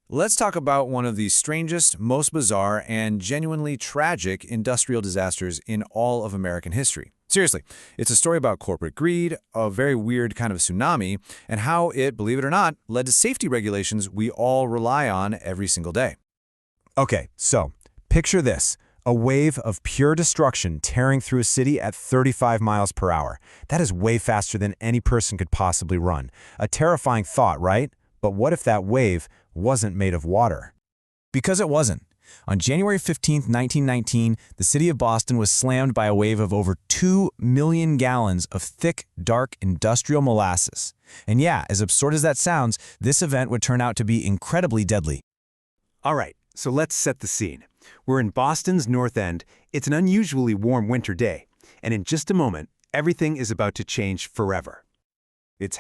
Let's talk about one of the strangest, most bizarre, and genuinely tragic industrial disasters in all of American history. Seriously, it's a story about corporate greed, a very weird kind of tsunami, and how it, believe it or not, led to safety regulations we all rely on every single day. Okay, so picture this. A wave of pure destruction tearing through a city at 35 miles per hour. That is way faster than any person could possibly run. A terrifying thought, right? But what if that wave wasn't made of water? Because it wasn't. On January 15, 1919, the city of Boston was slammed by a wave of over 2 million gallons of thick, dark industrial molasses. And yeah, as absurd as that sounds, this event would turn out to be incredibly deadly. All right, so let's set the scene. We're in Boston's North End. It's an unusually warm winter day. And in just a moment, everything is about to change forever. It's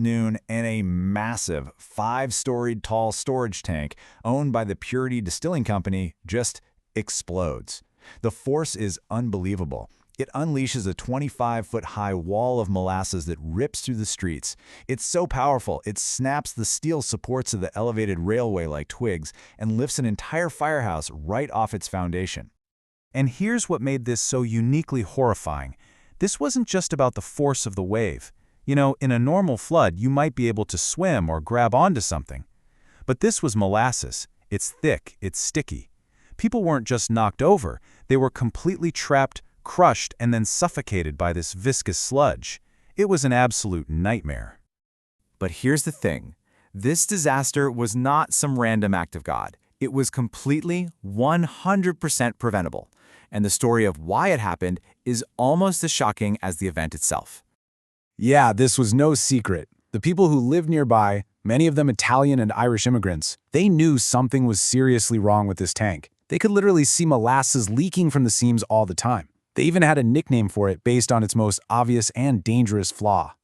noon and a massive 5-storied tall storage tank owned by the Purity Distilling Company just explodes. The force is unbelievable. It unleashes a 25-foot-high wall of molasses that rips through the streets. It's so powerful, it snaps the steel supports of the elevated railway like twigs and lifts an entire firehouse right off its foundation. And here's what made this so uniquely horrifying. This wasn't just about the force of the wave. You know, in a normal flood, you might be able to swim or grab onto something. But this was molasses. It's thick, it's sticky. People weren't just knocked over, they were completely trapped, crushed, and then suffocated by this viscous sludge. It was an absolute nightmare. But here's the thing. This disaster was not some random act of God. It was completely 100% preventable. And the story of why it happened is almost as shocking as the event itself. Yeah, this was no secret. The people who lived nearby, many of them Italian and Irish immigrants, they knew something was seriously wrong with this tank. They could literally see molasses leaking from the seams all the time. They even had a nickname for it based on its most obvious and dangerous flaw.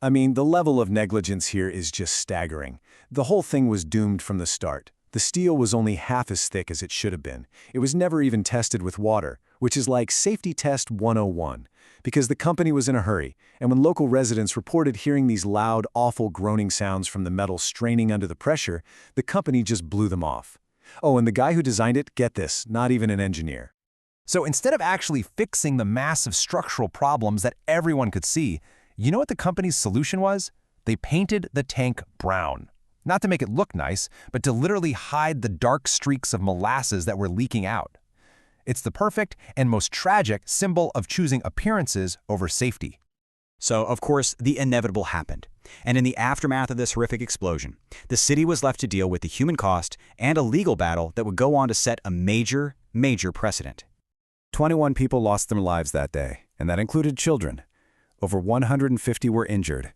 I mean, the level of negligence here is just staggering. The whole thing was doomed from the start. The steel was only half as thick as it should have been. It was never even tested with water, which is like safety test 101. Because the company was in a hurry, and when local residents reported hearing these loud, awful groaning sounds from the metal straining under the pressure, the company just blew them off. Oh, and the guy who designed it, get this, not even an engineer. So instead of actually fixing the massive structural problems that everyone could see, you know what the company's solution was? They painted the tank brown. Not to make it look nice, but to literally hide the dark streaks of molasses that were leaking out. It's the perfect and most tragic symbol of choosing appearances over safety. So, of course, the inevitable happened. And in the aftermath of this horrific explosion, the city was left to deal with the human cost and a legal battle that would go on to set a major precedent. 21 people lost their lives that day, and that included children. Over 150 were injured.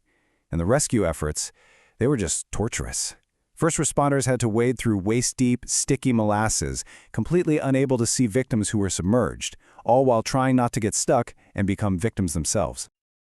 And the rescue efforts, they were just torturous. First responders had to wade through waist-deep, sticky molasses, completely unable to see victims who were submerged, all while trying not to get stuck and become victims themselves.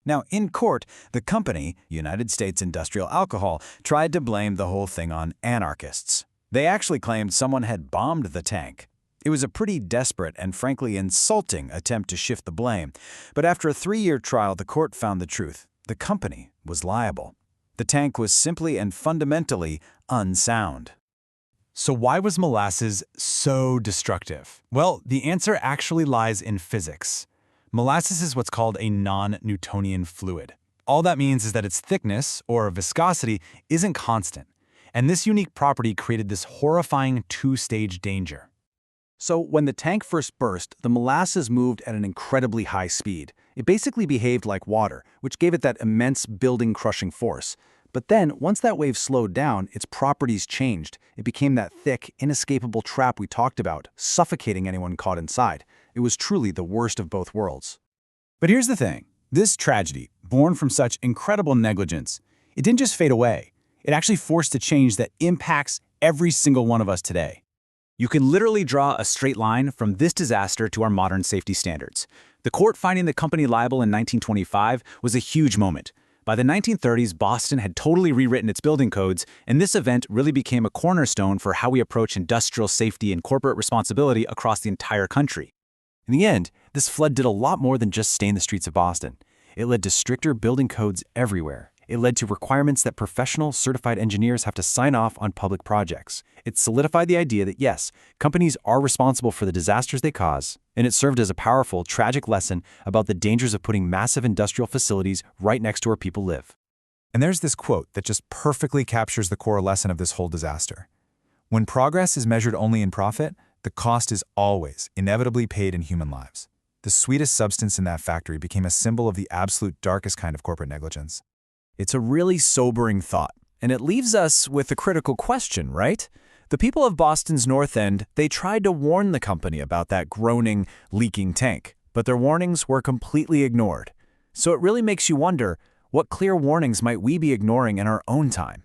Now, in court, the company, United States Industrial Alcohol, tried to blame the whole thing on anarchists. They actually claimed someone had bombed the tank. It was a pretty desperate and frankly insulting attempt to shift the blame, but after a 3-year trial, the court found the truth. The company was liable. The tank was simply and fundamentally unsound. So why was molasses so destructive? Well, the answer actually lies in physics. Molasses is what's called a non-Newtonian fluid. All that means is that its thickness, or viscosity, isn't constant. And this unique property created this horrifying 2-stage danger. So when the tank first burst, the molasses moved at an incredibly high speed. It basically behaved like water, which gave it that immense building-crushing force. But then, once that wave slowed down, its properties changed. It became that thick, inescapable trap we talked about, suffocating anyone caught inside. It was truly the worst of both worlds. But here's the thing. This tragedy, born from such incredible negligence, it didn't just fade away. It actually forced a change that impacts every single one of us today. You can literally draw a straight line from this disaster to our modern safety standards. The court finding the company liable in 1925 was a huge moment. By the 1930s, Boston had totally rewritten its building codes, and this event really became a cornerstone for how we approach industrial safety and corporate responsibility across the entire country. In the end, this flood did a lot more than just stain the streets of Boston. It led to stricter building codes everywhere. It led to requirements that professional, certified engineers have to sign off on public projects. It solidified the idea that, yes, companies are responsible for the disasters they cause, and it served as a powerful, tragic lesson about the dangers of putting massive industrial facilities right next to where people live. And there's this quote that just perfectly captures the core lesson of this whole disaster. When progress is measured only in profit, the cost is always, inevitably paid in human lives. The sweetest substance in that factory became a symbol of the absolute darkest kind of corporate negligence. It's a really sobering thought, and it leaves us with a critical question, right? The people of Boston's North End, they tried to warn the company about that groaning, leaking tank, but their warnings were completely ignored. So it really makes you wonder, what clear warnings might we be ignoring in our own time?